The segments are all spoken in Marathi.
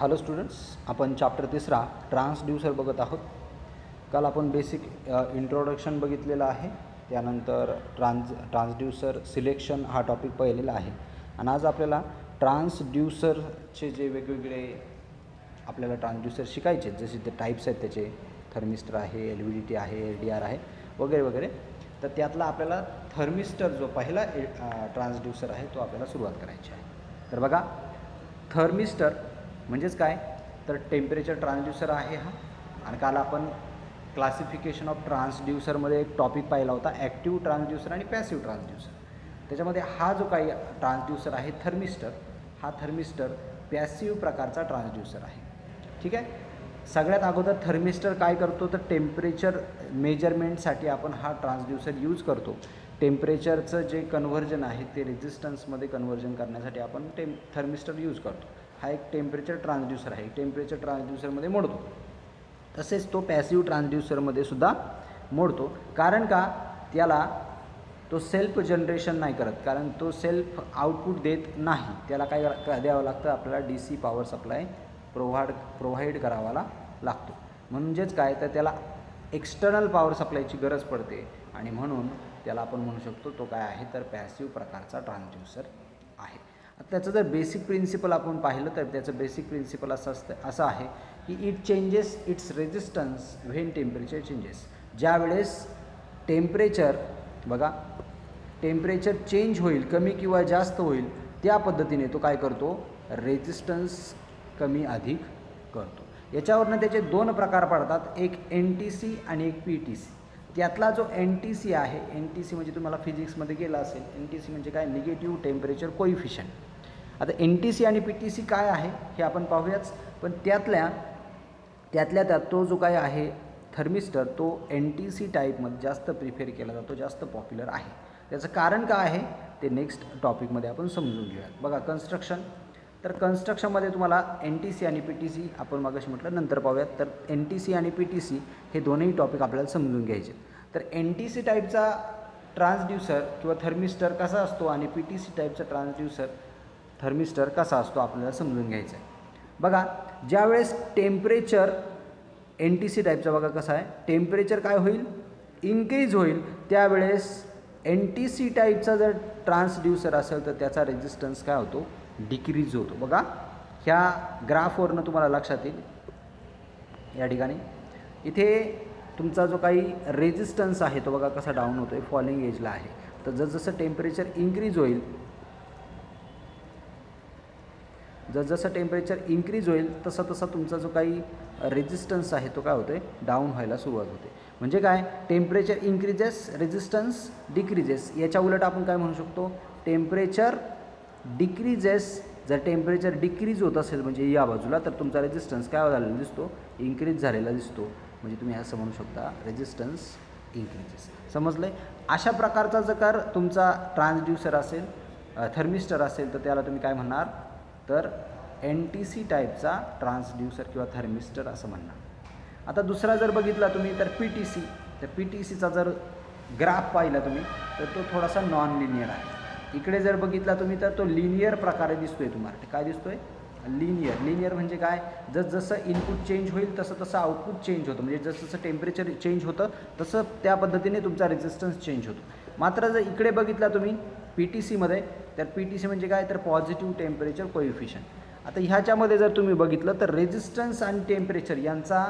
हॅलो स्टुडंट्स, आपण चॅप्टर 3 ट्रान्सड्यूसर बघत आहोत. काल आपण बेसिक इंट्रोडक्शन बघितलेलं आहे. त्यानंतर ट्रान्सड्यूसर सिलेक्शन हा टॉपिक पाहिलेला आहे. आणि आज आपल्याला ट्रान्सड्यूसरचे जे वेगवेगळे आपल्याला ट्रान्सड्यूसर शिकायचे, जसे ते टाईप्स आहेत त्याचे, थर्मिस्टर आहे, LVDT आहे, LDR आहे वगैरे वगैरे. तर त्यातला आपल्याला थर्मिस्टर जो पहिला ट्रान्सड्यूसर आहे तो आपल्याला सुरुवात करायची आहे. तर बघा, थर्मिस्टर म्हणजेच काय, तर टेम्परेचर ट्रान्सड्यूसर आहे हा. आणि काल आपण क्लासिफिकेशन ऑफ ट्रान्सड्यूसरमध्ये एक टॉपिक पाहिला होता, ॲक्टिव्ह ट्रान्सड्यूसर आणि पॅसिव्ह ट्रान्सड्यूसर. त्याच्यामध्ये हा जो काही ट्रान्सड्यूसर आहे थर्मिस्टर, हा थर्मिस्टर पॅसिव्ह प्रकारचा ट्रान्सड्यूसर आहे. ठीक आहे. सगळ्यात अगोदर थर्मिस्टर काय करतो, तर टेम्परेचर मेजरमेंटसाठी आपण हा ट्रान्सड्यूसर यूज करतो. टेम्परेचरचं जे कन्व्हर्जन आहे ते रेझिस्टन्समध्ये कन्व्हर्जन करण्यासाठी आपण थर्मिस्टर यूज करतो. हा एक टेम्परेचर ट्रान्सड्यूसर आहे. टेम्परेचर ट्रान्सड्यूसरमध्ये मोडतो. तसेच तो पॅसिव्ह ट्रान्सड्यूसरमध्ये सुद्धा मोडतो. कारण का, त्याला तो सेल्फ जनरेशन नाही करत, कारण तो सेल्फ आउटपुट देत नाही. त्याला काय द्यावं लागतं, आपल्याला DC पॉवर सप्लाय प्रोव्हाइड करावा लागतो. म्हणजेच काय, तर त्याला एक्सटर्नल पॉवर सप्लायची गरज पडते आणि म्हणून त्याला आपण म्हणू शकतो तो काय आहे, तर पॅसिव्ह प्रकारचा ट्रान्सड्यूसर आहे. त्याचं जर बेसिक प्रिन्सिपल आपण पाहिलं तर त्याचं बेसिक प्रिन्सिपल असं आहे की it changes it's resistance when temperature changes. ज्यावेळेस टेम्परेचर चेंज होईल, कमी किंवा जास्त होईल, त्या पद्धतीने तो काय करतो, रेझिस्टन्स कमी अधिक करतो. याच्यावरनं त्याचे दोन प्रकार पडतात, एक NTC आणि एक PTC. त्यातला जो NTC आहे, NTC म्हणजे तुम्हाला फिजिक्समध्ये गेला असेल, NTC म्हणजे काय, निगेटिव्ह टेम्परेचर कोइफिशियंट. आता NTC आणि PTC काय आहे हे आपण पाहूयाच. पण त्यातल्या त्यात तो जो काय आहे थर्मिस्टर, तो NTC टाईपमध्ये जास्त प्रिफेर केला जातो, जास्त पॉप्युलर आहे. त्याचं कारण काय आहे ते नेक्स्ट टॉपिकमध्ये आपण समजून घेऊया. बघा, कन्स्ट्रक्शन. तर कन्स्ट्रक्शनमध्ये तुम्हाला NTC आणि PTC आपण मागाशी म्हटलं, नंतर पाहूयात. तर NTC आणि PTC हे दोन्ही टॉपिक आपल्याला समजून घ्यायचे. तर NTC टाईपचा ट्रान्सड्यूसर किंवा थर्मिस्टर कसा असतो आणि PTC टाईपचा ट्रान्सड्यूसर थर्मिस्टर कसा असतो आपल्याला समजून घ्यायचं आहे. बघा, ज्यावेळेस टेम्परेचर NTC टाईपचा बघा कसा आहे, टेम्परेचर काय होईल, इन्क्रीज होईल, त्यावेळेस NTC टाईपचा जर ट्रान्सड्यूसर असेल तर त्याचा रेझिस्टन्स काय होतो, डिक्रीज होतो. बघा, ह्या ग्राफवरनं तुम्हाला लक्षात येईल. या ठिकाणी इथे तुमचा जो काही रेझिस्टन्स आहे तो बघा कसा डाऊन होतो आहे, फॉलिंग एजला आहे. तर जसजसं टेम्परेचर इन्क्रीज होईल, जसजसं टेम्परेचर इन्क्रीज होईल तसा तसा तुमचा जो काही रेझिस्टन्स आहे तो काय होतो आहे, डाऊन व्हायला सुरुवात होते. म्हणजे काय, टेम्परेचर इन्क्रीजेस, रेझिस्टन्स डिक्रीजेस. याच्या उलट आपण काय म्हणू शकतो, टेम्परेचर डिक्रीजेस. जर टेम्परेचर डिक्रीज होत असेल म्हणजे या बाजूला, तर तुमचा रेझिस्टन्स काय झालेला दिसतो, इन्क्रीज झालेला दिसतो. म्हणजे तुम्ही असं म्हणू शकता, रेझिस्टन्स इन्क्रीजेस. समजलं आहे. अशा प्रकारचा जर तुमचा ट्रान्सड्यूसर असेल, थर्मिस्टर असेल, तर त्याला तुम्ही काय म्हणणार, तर NTC टाईपचा ट्रान्सड्यूसर किंवा थर्मिस्टर असं म्हणणार. आता दुसरा जर बघितला तुम्ही तर PTC. तर PTCचा जर ग्राफ पाहिला तुम्ही तर तो थोडासा नॉन लिनियर आहे. इकडे जर बघितला तुम्ही तर तो लिनियर प्रकारे दिसतोय तुम्हाला. काय दिसतोय, लिनियर म्हणजे काय, जसं इनपुट चेंज होईल तसं तसं आउटपुट चेंज होतं. म्हणजे जसं टेम्परेचर चेंज होतं तसं त्या पद्धतीने तुमचा रेझिस्टन्स चेंज होतो. मात्र जर इकडे बघितला तुम्ही PTCमध्ये, तर PTC म्हणजे काय, तर पॉझिटिव्ह टेम्परेचर कोइफिशियंट. आता ह्याच्यामध्ये जर तुम्ही बघितलं तर रेझिस्टन्स आणि टेम्परेचर यांचा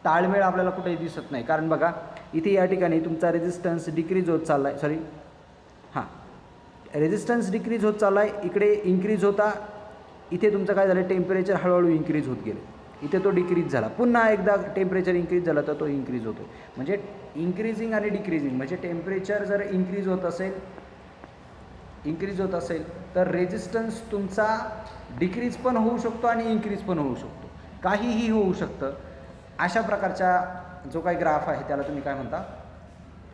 ताळमेळ आपल्याला कुठेही दिसत नाही. कारण बघा, इथे या ठिकाणी तुमचा रेझिस्टन्स डिक्रीज होत चालला आहे, रेझिस्टन्स डिक्रीज होत चालला आहे, इकडे इन्क्रीज होता, इथे तुमचं काय झालं, टेम्परेचर हळूहळू इन्क्रीज होत गेलं, इथे तो डिक्रीज झाला, पुन्हा एकदा टेम्परेचर इन्क्रीज झाला तर तो इन्क्रीज होतो. म्हणजे इन्क्रीजिंग आणि डिक्रीजिंग. म्हणजे टेम्परेचर जर इन्क्रीज होत असेल तर रेझिस्टन्स तुमचा डिक्रीज पण होऊ शकतो आणि इन्क्रीज पण होऊ शकतो, काहीही होऊ शकतं. अशा प्रकारचा जो काही ग्राफ आहे त्याला तुम्ही काय म्हणता,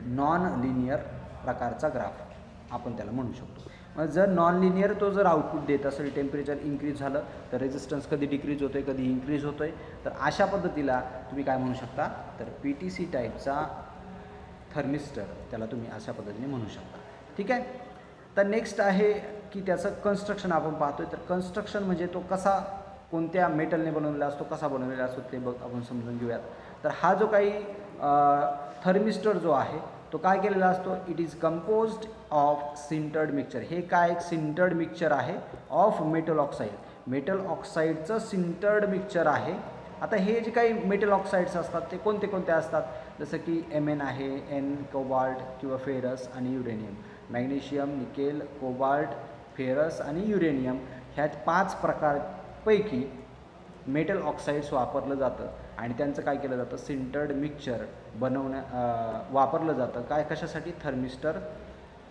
नॉन लिनियर प्रकारचा ग्राफ आपण त्याला म्हणू शकतो. मग जर नॉन लिनियर तो जर आउटपुट देत असेल, टेम्परेचर इन्क्रीज झालं तर रेझिस्टन्स कधी डिक्रीज होतो आहे, कधी इन्क्रीज होतो आहे, तर अशा पद्धतीला तुम्ही काय म्हणू शकता, तर PTC टाईपचा थर्मिस्टर त्याला तुम्ही अशा पद्धतीने म्हणू शकता. ठीक आहे. तर नेक्स्ट आहे की त्याचं कन्स्ट्रक्शन आपण पाहतोय. तर कन्स्ट्रक्शन म्हणजे तो कसा कोणत्या मेटलने बनवलेला असतो, कसा बनवलेला असतो ते आपण समजून घेऊयात. तर हा जो काही थर्मिस्टर जो आहे तो काय केलेला असतो, it is composed of sintered mixture. हे काय एक सिंटर्ड मिक्सचर आहे ऑफ मेटल ऑक्साईड. मेटल ऑक्साईडचं सिंटर्ड मिक्सचर आहे. आता हे जे काही मेटल ऑक्साईड्स असतात ते कोणते कोणते असतात, जसं की Mn आहे, N कोबाल्ट किंवा फेरस आणि uranium. Magnesium, nickel, cobalt, ferrous आणि युरेनियम ह्या 5 प्रकारपैकी मेटल ऑक्साईड्स वापरलं जातं आणि त्यांचं काय केलं जातं, सिंटर्ड मिक्सचर वापरलं जातं. काय कशासाठी, थर्मिस्टर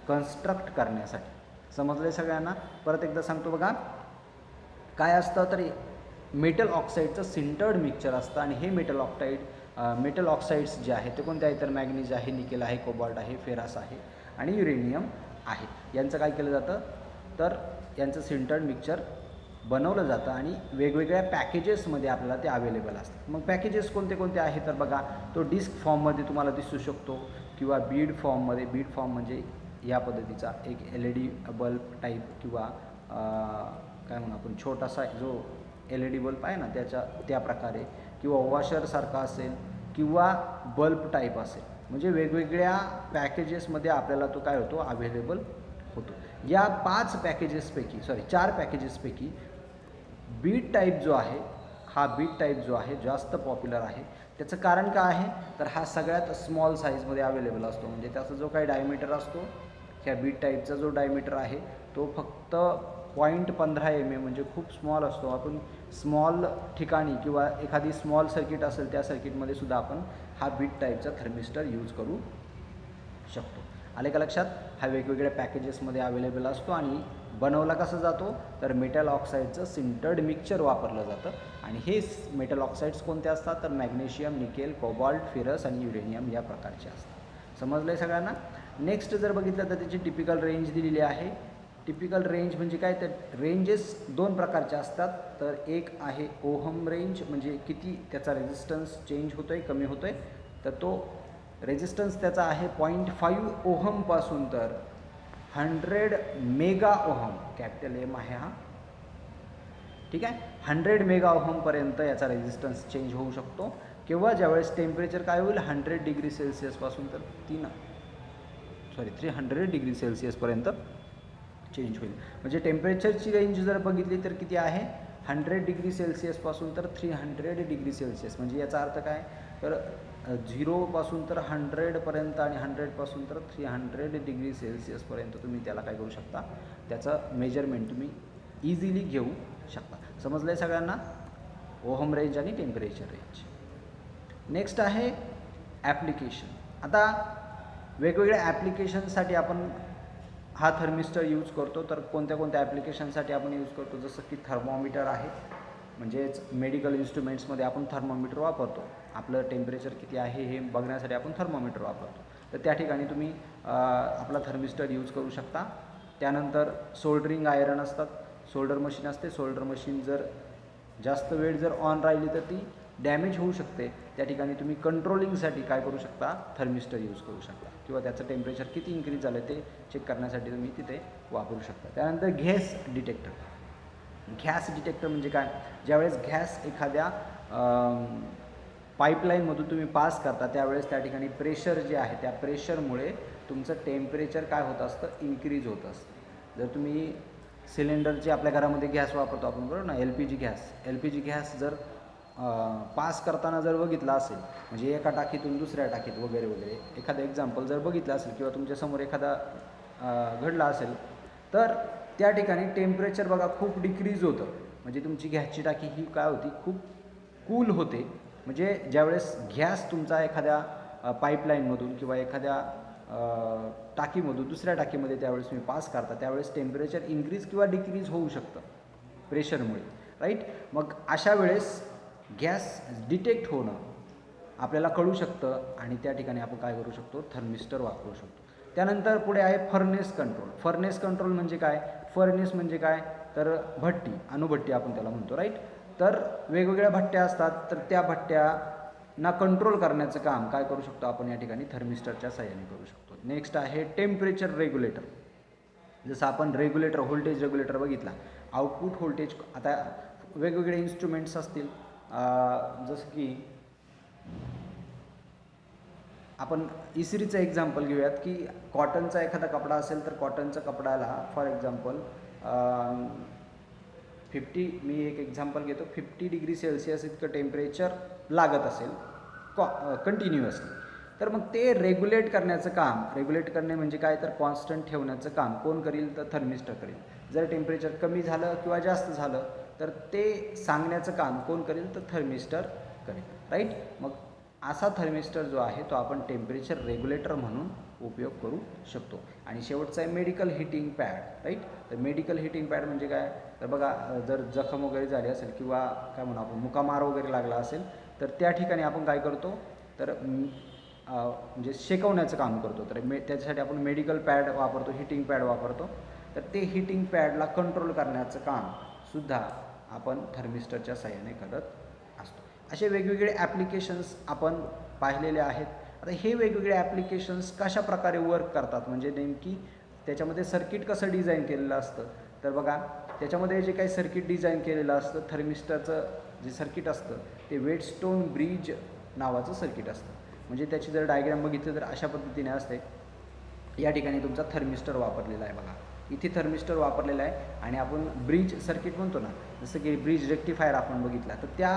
कन्स्ट्रक्ट करण्यासाठी. समजलं सगळ्यांना? परत एकदा सांगतो बघा, काय असतं तर मेटल ऑक्साईडचं सिंटर्ड मिक्सचर असतं आणि हे मेटल ऑक्साईड्स जे आहे ते कोणते आहेत तर मॅग्नीज आहे, निकेल आहे, कोबाल्ट आहे, फेरस आहे आणि युरेनियम आहे. यांचं काय केलं जातं तर यांचं सिंटर्ड मिक्सचर बनवलं जातं आणि वेगवेगळ्या पॅकेजेसमध्ये आपल्याला ते अवेलेबल असतात. मग पॅकेजेस कोणते कोणते आहे तर बघा, तो डिस्क फॉर्ममध्ये तुम्हाला दिसू शकतो किंवा बीड फॉर्ममध्ये. बीड फॉर्म म्हणजे या पद्धतीचा एक LED बल्ब टाईप किंवा काय म्हणू आपण छोटासा जो LED बल्ब आहे ना त्या प्रकारे, किंवा वॉशरसारखा असेल किंवा बल्ब टाईप असेल. म्हणजे वेगवेगळ्या पॅकेजेसमध्ये आपल्याला तो काय होतो, अवेलेबल होतो. या 4 पॅकेजेसपैकी बीट टाईप जो आहे, हा बीट टाईप जो आहे जास्त पॉप्युलर आहे. त्याचं कारण काय आहे तर हा सगळ्यात स्मॉल साईजमध्ये अवेलेबल असतो. म्हणजे त्याचा जो काही डायमीटर असतो, ह्या बीट टाईपचा जो डायमीटर आहे तो फक्त 0.15 mm म्हणजे खूप स्मॉल असतो. आपण स्मॉल ठिकाणी किंवा एखादी स्मॉल सर्किट असेल त्या सर्किटमध्ये सुद्धा आपण हा बीट टाईपचा थर्मिस्टर यूज करू शकतो. आले का लक्षात? हा वेगवेगळ्या पॅकेजेसमध्ये अवेलेबल असतो आणि बनवला कसा जातो तर मेटल ऑक्साईडचं सिंटर्ड मिक्सचर वापरलं जातं. आणि हे मेटल ऑक्साईड्स कोणते असतात तर मॅग्नेशियम, निकेल, कोबाल्ट, फेरस आणि युरेनियम या प्रकारचे असतात. समजलं आहे सगळ्यांना? नेक्स्ट जर बघितलं तर त्याची टिपिकल रेंज दिलेली आहे. टिपिकल रेंज म्हणजे काय तर रेंजेस 2 प्रकारचे असतात. तर एक आहे ओहम रेंज, म्हणजे किती त्याचा रेझिस्टन्स चेंज होतो आहे, कमी होतो आहे. तर तो रेझिस्टन्स त्याचा आहे 0.5 ओहमपासून तर 100 मेगा ओहम, कॅपिटल M आहे हा, ठीक आहे. 100 मेगा ओहमपर्यंत याचा रेझिस्टन्स चेंज होऊ शकतो. किंवा ज्यावेळेस टेम्परेचर काय होईल 100 डिग्री सेल्सिअसपासून तर 300 डिग्री सेल्सिअसपर्यंत चेंज होईल. म्हणजे टेम्परेचरची रेंज जर बघितली तर किती आहे 100 डिग्री सेल्सिअसपासून तर 300 डिग्री सेल्सिअस. म्हणजे याचा अर्थ काय तर 0पासून तर 100पर्यंत आणि 100पासून तर 300 डिग्री सेल्सिअसपर्यंत तुम्ही त्याला काय करू शकता, त्याचं मेजरमेंट तुम्ही इझिली घेऊ शकता. समजलं आहे सगळ्यांना? ओहम रेंज आणि टेम्परेचर रेंज. नेक्स्ट आहे ॲप्लिकेशन. आता वेगवेगळ्या ॲप्लिकेशनसाठी आपण हा थर्मिस्टर यूज करतो. तर कोणत्या कोणत्या ॲप्लिकेशनसाठी आपण यूज करतो, जसं की थर्मोमीटर आहे, म्हणजेच मेडिकल इन्स्ट्रुमेंट्समध्ये आपण थर्मोमीटर वापरतो. आपलं टेम्परेचर किती आहे हे बघण्यासाठी आपण थर्मोमीटर वापरतो. तर त्या ठिकाणी तुम्ही आपला थर्मिस्टर यूज करू शकता. त्यानंतर सोल्डरिंग आयरन असतात, सोल्डर मशीन असते. सोल्डर मशीन जर जास्त वेळ जर ऑन राहिली तर ती डॅमेज होऊ शकते. त्या ठिकाणी तुम्ही कंट्रोलिंगसाठी काय करू शकता, थर्मिस्टर यूज करू शकता. किंवा त्याचं टेम्परेचर किती इन्क्रीज झालं ते चेक करण्यासाठी तुम्ही तिथे वापरू शकता. त्यानंतर गॅस डिटेक्टर. गॅस डिटेक्टर म्हणजे काय, ज्यावेळेस गॅस एखाद्या पाईपलाईनमधून तुम्ही पास करता त्यावेळेस त्या ठिकाणी प्रेशर जे आहे त्या प्रेशरमुळे तुमचं टेम्परेचर काय होत असतं, इन्क्रीज होत असतं. जर तुम्ही सिलेंडरचे आपल्या घरामध्ये गॅस वापरतो आपण, बरोबर ना, LPG गॅस जर पास करताना जर बघितला असेल, म्हणजे एका टाकीतून दुसऱ्या टाकीत वगैरे वगैरे एखादं एक्झाम्पल जर बघितलं असेल किंवा तुमच्यासमोर एखादा घडला असेल, तर त्या ठिकाणी टेम्परेचर बघा खूप डिक्रीज होतं. म्हणजे तुमची गॅसची टाकी ही काय होती, खूप कूल होते. म्हणजे ज्यावेळेस गॅस तुमचा एखाद्या पाईपलाईनमधून किंवा एखाद्या टाकीमधून दुसऱ्या टाकीमध्ये त्यावेळेस तुम्ही पास करता त्यावेळेस टेम्परेचर इन्क्रीज किंवा डिक्रीज होऊ शकतं प्रेशरमुळे, राईट. मग अशा वेळेस गॅस डिटेक्ट होणं आपल्याला कळू शकतं आणि त्या ठिकाणी आपण काय करू शकतो, थर्मिस्टर वापरू शकतो. त्यानंतर पुढे आहे फर्नेस कंट्रोल. फर्नेस कंट्रोल म्हणजे काय, फर्नेस म्हणजे काय तर भट्टी, अणुभट्टी आपण त्याला म्हणतो, राईट. तर वेगवेगळ्या भट्ट्या असतात, तर त्या भट्ट्यांना कंट्रोल करण्याचं काम काय करू शकतो आपण या ठिकाणी थर्मिस्टरच्या साहाय्याने करू शकतो. नेक्स्ट आहे टेम्परेचर रेग्युलेटर. जसं आपण रेग्युलेटर, व्होल्टेज रेग्युलेटर बघितला, आउटपुट व्होल्टेज. आता वेगवेगळे इन्स्ट्रुमेंट्स असतील, जसं की आपण इस्त्रीचं एक्झाम्पल घेऊयात की कॉटनचा एखादा कपडा असेल तर कॉटनच्या कपड्याला फॉर एक्झाम्पल 50, मी एक एक्झाम्पल घेतो, 50 डिग्री सेल्सिअस इतकं टेम्परेचर लागत असेल कंटिन्युअसली, तर मग ते रेग्युलेट करण्याचं काम, रेग्युलेट करणे म्हणजे काय तर कॉन्स्टंट ठेवण्याचं काम कोण करील तर थर्मिस्टर करेल. जर टेम्परेचर कमी झालं किंवा जास्त झालं तर ते सांगण्याचं काम कोण करेल तर थर्मिस्टर करेल, राईट. मग असा थर्मिस्टर जो आहे तो आपण टेम्परेचर रेग्युलेटर म्हणून उपयोग करू शकतो. आणि शेवटचा आहे मेडिकल हिटिंग पॅड, राईट. तर मेडिकल हिटिंग पॅड म्हणजे काय तर बघा, जर जखम वगैरे झाली असेल किंवा काय म्हणू आपण मुकामार वगैरे लागला असेल तर त्या ठिकाणी आपण काय करतो तर म्हणजे शेकवण्याचं काम करतो. तर त्याच्यासाठी आपण मेडिकल पॅड वापरतो, हिटिंग पॅड वापरतो. तर ते हिटिंग पॅडला कंट्रोल करण्याचं काम सुद्धा आपण थर्मिस्टरच्या साहाय्याने करत असतो. असे वेगवेगळे ॲप्लिकेशन्स आपण पाहिलेले आहेत. आता हे वेगवेगळे ॲप्लिकेशन्स कशा प्रकारे वर्क करतात म्हणजे नेमकी त्याच्यामध्ये सर्किट कसं डिझाईन केलेलं असतं तर बघा, त्याच्यामध्ये जे काही सर्किट डिझाईन केलेलं असतं थर्मिस्टरचं जे सर्किट असतं ते वेटस्टोन ब्रिज नावाचं सर्किट असतं. म्हणजे त्याची जर डायग्राम बघितली तर अशा पद्धतीने असते. या ठिकाणी तुमचा थर्मिस्टर वापरलेला आहे बघा, इथे थर्मिस्टर वापरलेला आहे आणि आपण ब्रिज सर्किट म्हणतो ना, जसं की ब्रिज रेक्टिफायर आपण बघितला तर त्या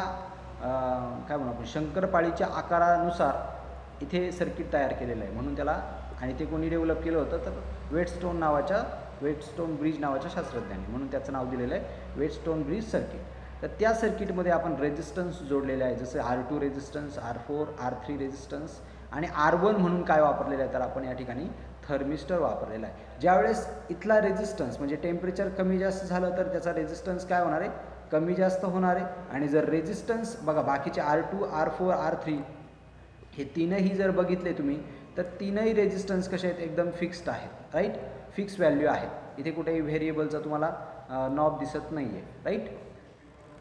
काय म्हणू आपण शंकरपाळीच्या आकारानुसार इथे सर्किट तयार केलेलं आहे म्हणून त्याला, आणि ते कोणी डेव्हलप केलं होतं तर वेटस्टोन ब्रिज नावाच्या शास्त्रज्ञांनी, म्हणून त्याचं नाव दिलेलं आहे वेटस्टोन ब्रिज सर्किट. तर त्या सर्किटमध्ये आपण रेजिस्टन्स जोडलेले आहे, जसं R2 resistance, R4, R3 resistance आणि R1 म्हणून काय वापरलेलं आहे तर आपण या ठिकाणी थर्मिस्टर वापरलेला आहे. ज्यावेळेस इथला रेजिस्टन्स म्हणजे टेम्परेचर कमी जास्त झालं तर त्याचा रेजिस्टन्स काय होणार आहे कमी जास्त होणार आहे. आणि जर रेजिस्टन्स बघा बाकीचे R2, R4, R3 हे तीनही जर बघितले तुम्ही तर तीनही रेजिस्टन्स कसे आहेत एकदम फिक्स्ड आहेत, राईट. फिक्स व्हॅल्यू आहे, इथे कुठेही व्हेरिएबलचा तुम्हाला नॉब दिसत नाही आहे, राईट.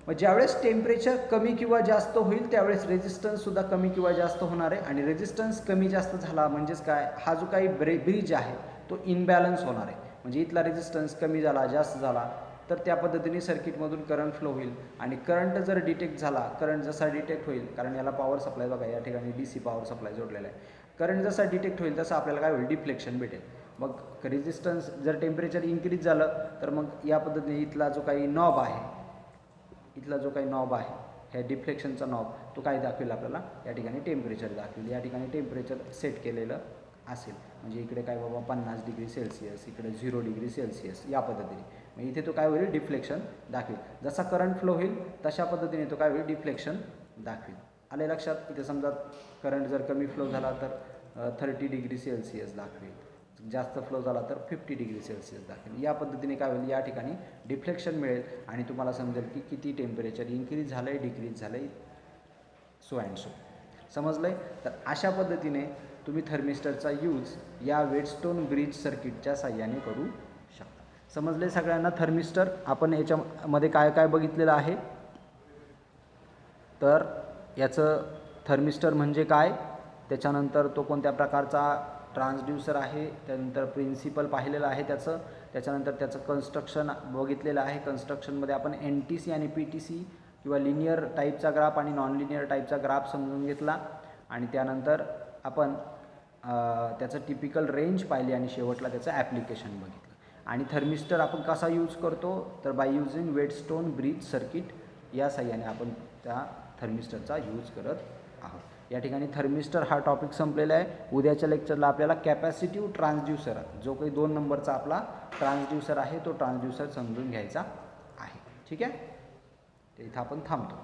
मग ज्यावेळेस टेम्परेचर कमी किंवा जास्त होईल त्यावेळेस रेजिस्टन्ससुद्धा कमी किंवा जास्त होणार आहे. आणि रेजिस्टन्स कमी जास्त झाला म्हणजेच काय, हा जो काही ब्रिज आहे तो इनबॅलन्स होणार आहे. म्हणजे इथला रेजिस्टन्स कमी झाला जास्त झाला तर त्या पद्धतीने सर्किटमधून करंट फ्लो होईल. आणि करंट जर डिटेक्ट झाला, करंट जसा डिटेक्ट होईल, कारण याला पॉवर सप्लाय बघा या ठिकाणी DC पॉवर सप्लाय जोडलेला आहे, करंट जसा डिटेक्ट होईल तसं आपल्याला काय होईल डिफ्लेक्शन भेटेल. मग रेजिस्टन्स जर टेम्परेचर इन्क्रीज झालं तर मग या पद्धतीने इथला जो काही नॉब आहे ह्या डिफ्लेक्शनचा नॉब तो काय दाखवेल आपल्याला या ठिकाणी टेम्परेचर दाखवेल. या ठिकाणी टेम्परेचर सेट केलेलं असेल म्हणजे इकडे काय बाबा 50 डिग्री सेल्सिअस, इकडे 0 डिग्री सेल्सिअस या पद्धतीने. मग इथे तो काय होईल डिफ्लेक्शन दाखवेल. जसा करंट फ्लो होईल तशा पद्धतीने तो काय होईल डिफ्लेक्शन दाखवेल. आले लक्षात. इथे समजा करंट जर कमी फ्लो झाला तर 30 डिग्री सेल्सिअस दाखवेल, जास्त फ्लो झाला तर 50 डिग्री सेल्सिअस दाखवेल. या पद्धतीने काय होईल या ठिकाणी डिफ्लेक्शन मिळेल आणि तुम्हाला समजेल की किती टेम्परेचर इन्क्रीज झालं आहे डिक्रीज झालं आहे सो अँड सो. समजलं आहे. तर अशा पद्धतीने तुम्ही थर्मिस्टरचा यूज या वेटस्टोन ब्रिज सर्किटच्या साहाय्याने करू शकता. समजले सगळ्यांना. थर्मिस्टर आपण याच्यामध्ये काय काय बघितलेलं आहे तर याचं थर्मिस्टर म्हणजे काय, त्याच्यानंतर तो कोणत्या प्रकारचा ट्रान्सड्यूसर आहे, त्यानंतर प्रिन्सिपल पाहिलेलं आहे त्याच्यानंतर त्याचं कन्स्ट्रक्शन बघितलेलं आहे. कन्स्ट्रक्शनमध्ये आपण NTC आणि PTC किंवा लिनियर टाईपचा ग्राफ आणि नॉन लिनियर टाईपचा ग्राफ समजून घेतला आणि त्यानंतर आपण त्याचं टिपिकल रेंज पाहिली आणि शेवटला त्याचं ॲप्लिकेशन बघितलं. आणि थर्मिस्टर आपण कसा यूज करतो तर by using Wheatstone bridge circuit या साहाय्याने आपण त्या थर्मिस्टरचा यूज करत आहोत. या ठिकाणी थर्मिस्टर हा टॉपिक संपलेला आहे. उद्याच्या लेक्चरला आपल्याला कॅपॅसिटिव्ह ट्रान्सड्यूसर जो काही 2 नंबरचा आपला ट्रान्सड्यूसर आहे तो ट्रान्सड्यूसर समजून घ्यायचा आहे. ठीक आहे, तर इथं आपण थांबतो.